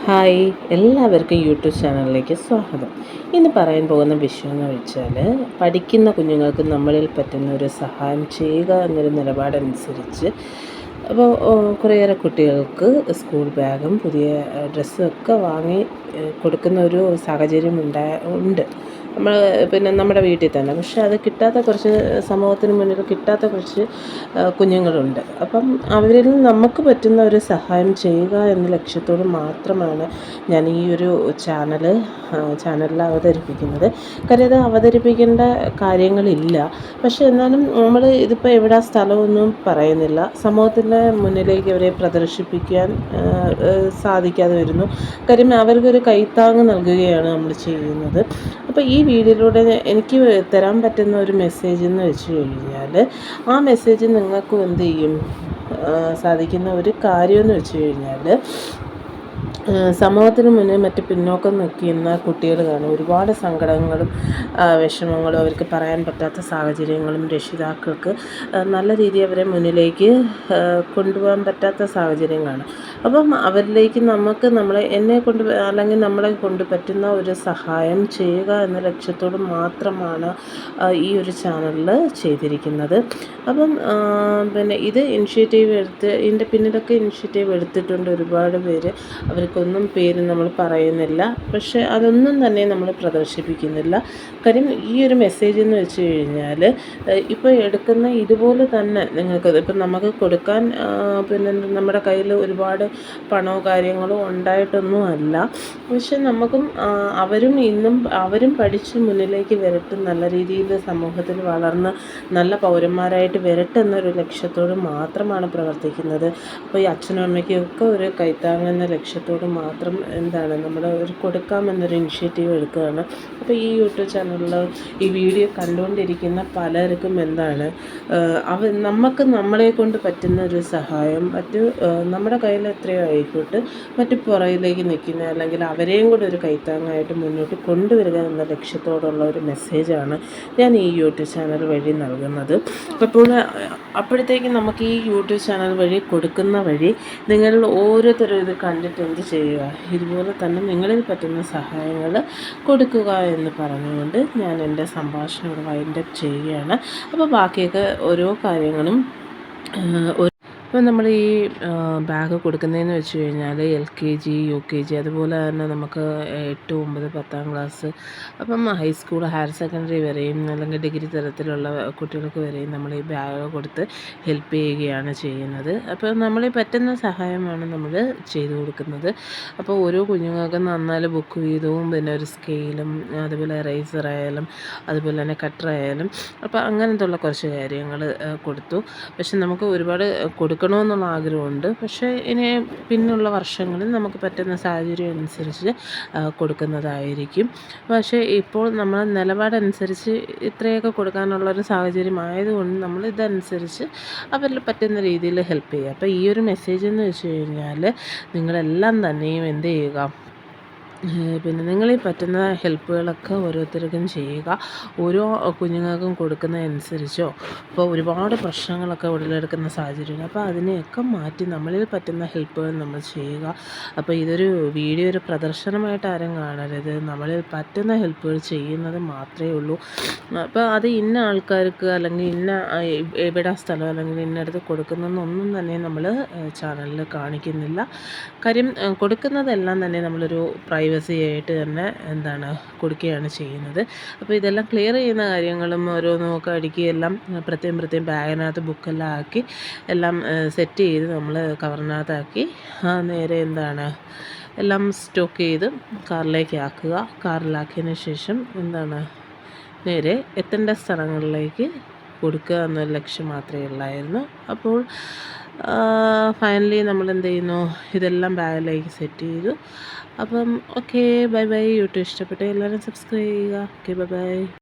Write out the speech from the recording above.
Hi, എല്ലാവർക്കും YouTube ചാനലിലേക്ക് സ്വാഗതം. ഇന്ന് പറയാൻ പോകുന്ന വിഷയം എന്ന് വെച്ചാൽ, പഠിക്കുന്ന കുഞ്ഞുങ്ങൾക്ക് നമ്മളിൽ പറ്റുന്ന ഒരു സഹായം ചെയ്യുക എന്നൊരു നിലപാടനുസരിച്ച് അപ്പോൾ കുറേയേറെ കുട്ടികൾക്ക് സ്കൂൾ ബാഗും പുതിയ ഡ്രസ്സും ഒക്കെ വാങ്ങി കൊടുക്കുന്ന ഒരു സാഹചര്യം ഉണ്ട്. നമ്മൾ നമ്മുടെ വീട്ടിൽ തന്നെ. പക്ഷേ അത് കിട്ടാത്ത കുറച്ച് സമൂഹത്തിന് മുന്നിൽ കിട്ടാത്ത കുറച്ച് കുഞ്ഞുങ്ങളുണ്ട്. അപ്പം അവരിൽ നമുക്ക് പറ്റുന്ന ഒരു സഹായം ചെയ്യുക എന്ന ലക്ഷ്യത്തോട് മാത്രമാണ് ഞാൻ ഈ ഒരു ചാനലിൽ അവതരിപ്പിക്കുന്നത്. കാര്യം ഇത് അവതരിപ്പിക്കേണ്ട കാര്യങ്ങളില്ല. പക്ഷേ എന്നാലും നമ്മൾ ഇതിപ്പോൾ എവിടെ സ്ഥലമൊന്നും പറയുന്നില്ല. സമൂഹത്തിൻ്റെ മുന്നിലേക്ക് അവരെ പ്രദർശിപ്പിക്കാൻ സാധിക്കാതെ വരുന്നു. കാര്യം അവർക്കൊരു കൈത്താങ്ങ് നൽകുകയാണ് നമ്മൾ ചെയ്യുന്നത്. അപ്പോൾ ഈ വീഡിയോയിലൂടെ എനിക്ക് തരാൻ പറ്റുന്ന ഒരു മെസ്സേജ് എന്ന് വെച്ച് കഴിഞ്ഞാൽ, ആ മെസ്സേജ് നിങ്ങൾക്കും എന്ത് ചെയ്യും സാധിക്കുന്ന ഒരു കാര്യമെന്ന് വെച്ച് കഴിഞ്ഞാൽ, സമൂഹത്തിന് മുന്നിൽ മറ്റ് പിന്നോക്കം നിൽക്കുന്ന കുട്ടികൾ കാണും. ഒരുപാട് സങ്കടങ്ങളും വിഷമങ്ങളും അവർക്ക് പറയാൻ പറ്റാത്ത സാഹചര്യങ്ങളും രക്ഷിതാക്കൾക്ക് നല്ല രീതിയിൽ അവരെ മുന്നിലേക്ക് കൊണ്ടുപോകാൻ പറ്റാത്ത സാഹചര്യം കാണും. അപ്പം അവരിലേക്ക് നമ്മളെ കൊണ്ട് പറ്റുന്ന ഒരു സഹായം ചെയ്യുക എന്ന ലക്ഷ്യത്തോട് മാത്രമാണ് ഈ ഒരു ചാനലിൽ ചെയ്തിരിക്കുന്നത്. അപ്പം ഇത് ഇതിൻ്റെ പിന്നിലൊക്കെ ഇനിഷ്യേറ്റീവ് എടുത്തിട്ടുണ്ട് ഒരുപാട് പേര്. അവർക്കൊന്നും പേര് നമ്മൾ പറയുന്നില്ല, പക്ഷേ അതൊന്നും തന്നെ നമ്മൾ പ്രദർശിപ്പിക്കുന്നില്ല. കാര്യം ഈ ഒരു മെസ്സേജ് എന്ന് വെച്ച് കഴിഞ്ഞാൽ, ഇപ്പോൾ എടുക്കുന്ന ഇതുപോലെ തന്നെ നിങ്ങൾക്ക് ഇപ്പം നമുക്ക് കൊടുക്കാൻ നമ്മുടെ കയ്യിൽ ഒരുപാട് പണമോ കാര്യങ്ങളോ ഉണ്ടായിട്ടൊന്നും അല്ല. പക്ഷെ നമുക്കും അവരും പഠിച്ച് മുന്നിലേക്ക് വരട്ടെ, നല്ല രീതിയിൽ സമൂഹത്തിൽ വളർന്ന് നല്ല പൗരന്മാരായിട്ട് വരട്ടെ എന്നൊരു ലക്ഷ്യത്തോട് മാത്രമാണ് പ്രവർത്തിക്കുന്നത്. അപ്പോൾ ഈ അച്ഛനും അമ്മയ്ക്കും ഒക്കെ ഒരു കൈത്താങ്ങുന്ന ലക്ഷ്യത്തോട് മാത്രം നമ്മൾ ഒരു കൊടുക്കാമെന്നൊരു ഇനിഷ്യേറ്റീവ് എടുക്കുകയാണ്. അപ്പോൾ ഈ യൂട്യൂബ് ചാനലിൽ ഈ വീഡിയോ കണ്ടുകൊണ്ടിരിക്കുന്ന പലർക്കും നമുക്ക് നമ്മളെ കൊണ്ട് പറ്റുന്ന ഒരു സഹായം നമ്മുടെ കയ്യിൽ എത്രയോ ആയിക്കോട്ടെ മറ്റു പുറകിലേക്ക് നിൽക്കുന്ന, അല്ലെങ്കിൽ അവരെയും കൂടെ ഒരു കൈത്താങ്ങായിട്ട് മുന്നോട്ട് കൊണ്ടുവരിക എന്ന ലക്ഷ്യത്തോടുള്ള ഒരു മെസ്സേജാണ് ഞാൻ ഈ യൂട്യൂബ് ചാനൽ വഴി നൽകുന്നത്. അപ്പോഴത്തേക്കും നമുക്ക് ഈ യൂട്യൂബ് ചാനൽ വഴി കൊടുക്കുന്ന വഴി നിങ്ങൾ ഓരോരുത്തരും ഇത് കണ്ടിട്ട് എന്ത് ചെയ്യുക, ഇതുപോലെ തന്നെ നിങ്ങളിൽ പറ്റുന്ന സഹായങ്ങൾ കൊടുക്കുക എന്ന് പറഞ്ഞുകൊണ്ട് ഞാൻ എൻ്റെ സംഭാഷണം ഇവിടെ വൈൻഡപ്പ് ചെയ്യുകയാണ്. അപ്പോൾ ബാക്കിയൊക്കെ ഓരോ കാര്യങ്ങളും ഇപ്പം നമ്മൾ ഈ ബാഗ് കൊടുക്കുന്നതെന്ന് വെച്ച് കഴിഞ്ഞാൽ LKG UKG അതുപോലെ തന്നെ നമുക്ക് 8, 9, 10ാം ക്ലാസ്, അപ്പം ഹൈസ്കൂൾ, ഹയർ സെക്കൻഡറി വരെയും അല്ലെങ്കിൽ ഡിഗ്രി തലത്തിലുള്ള കുട്ടികൾക്ക് വരെയും നമ്മൾ ഈ ബാഗ് കൊടുത്ത് ഹെൽപ്പ് ചെയ്യുകയാണ് ചെയ്യുന്നത്. അപ്പോൾ നമ്മളെ പറ്റുന്ന സഹായമാണ് നമ്മൾ ചെയ്തു കൊടുക്കുന്നത്. അപ്പോൾ ഓരോ കുഞ്ഞുങ്ങൾക്കും നന്നാല് ബുക്ക് വീതവും പിന്നെ ഒരു സ്കെയിലും അതുപോലെ എറേസറായാലും അതുപോലെ തന്നെ കട്ടറായാലും അപ്പോൾ അങ്ങനത്തുള്ള കുറച്ച് കാര്യങ്ങൾ കൊടുത്തു. പക്ഷെ നമുക്ക് ഒരുപാട് കൊടുക്കണമെന്നുള്ള ആഗ്രഹമുണ്ട്. പക്ഷേ ഇനി പിന്നുള്ള വർഷങ്ങളിൽ നമുക്ക് പറ്റുന്ന സാഹചര്യം അനുസരിച്ച് കൊടുക്കുന്നതായിരിക്കും. പക്ഷേ ഇപ്പോൾ നമ്മളെ നിലപാടനുസരിച്ച് ഇത്രയൊക്കെ കൊടുക്കാനുള്ളൊരു സാഹചര്യം ആയതുകൊണ്ട് നമ്മൾ ഇതനുസരിച്ച് അവരിൽ പറ്റുന്ന രീതിയിൽ ഹെൽപ്പ് ചെയ്യുക. അപ്പോൾ ഈ ഒരു മെസ്സേജ് എന്ന് വെച്ച് കഴിഞ്ഞാൽ, നിങ്ങളെല്ലാം തന്നെയും എന്ത് ചെയ്യുക, നിങ്ങളിൽ പറ്റുന്ന ഹെൽപ്പുകളൊക്കെ ഓരോരുത്തർക്കും ചെയ്യുക. ഓരോ കുഞ്ഞുങ്ങൾക്കും കൊടുക്കുന്നതനുസരിച്ചോ ഇപ്പോൾ ഒരുപാട് പ്രശ്നങ്ങളൊക്കെ ഉടലെടുക്കുന്ന സാഹചര്യമുണ്ട്. അപ്പോൾ അതിനെയൊക്കെ മാറ്റി നമ്മളിൽ പറ്റുന്ന ഹെൽപ്പുകൾ നമ്മൾ ചെയ്യുക. അപ്പോൾ ഇതൊരു വീഡിയോ ഒരു പ്രദർശനമായിട്ട് ആരും കാണരുത്. നമ്മളിൽ പറ്റുന്ന ഹെൽപ്പുകൾ ചെയ്യുന്നത് മാത്രമേ ഉള്ളൂ. അപ്പോൾ അത് ഇന്ന ആൾക്കാർക്ക് അല്ലെങ്കിൽ എവിടെ സ്ഥലം അല്ലെങ്കിൽ ഇന്നടത്ത് കൊടുക്കുന്നതെന്നൊന്നും തന്നെ നമ്മൾ ചാനലിൽ കാണിക്കുന്നില്ല. കാര്യം കൊടുക്കുന്നതെല്ലാം തന്നെ നമ്മളൊരു പ്രൈവസി ആയിട്ട് തന്നെ കൊടുക്കുകയാണ് ചെയ്യുന്നത്. അപ്പോൾ ഇതെല്ലാം ക്ലിയർ ചെയ്യുന്ന കാര്യങ്ങളും ഓരോന്നൊക്കെ അടുക്കിയെല്ലാം പ്രത്യേകം ബാഗിനകത്ത് ബുക്കെല്ലാം ആക്കി എല്ലാം സെറ്റ് ചെയ്ത് നമ്മൾ കവറിനകത്താക്കി നേരെ എല്ലാം സ്റ്റോക്ക് ചെയ്ത് കാറിലേക്ക് ആക്കുക. കാറിലാക്കിയതിന് ശേഷം നേരെ എത്തേണ്ട സ്ഥലങ്ങളിലേക്ക് കൊടുക്കുക എന്നൊരു ലക്ഷ്യം മാത്രമേ ഉള്ളായിരുന്നു. അപ്പോൾ ഫൈനലി നമ്മൾ എന്ത് ചെയ്യുന്നു, ഇതെല്ലാം ബാഗിലേക്ക് സെറ്റ് ചെയ്തു. അപ്പം ഓക്കെ, ബൈ. യൂട്യൂബ് ഇഷ്ടപ്പെട്ട എല്ലാവരും സബ്സ്ക്രൈബ് ചെയ്യുക. Okay, by.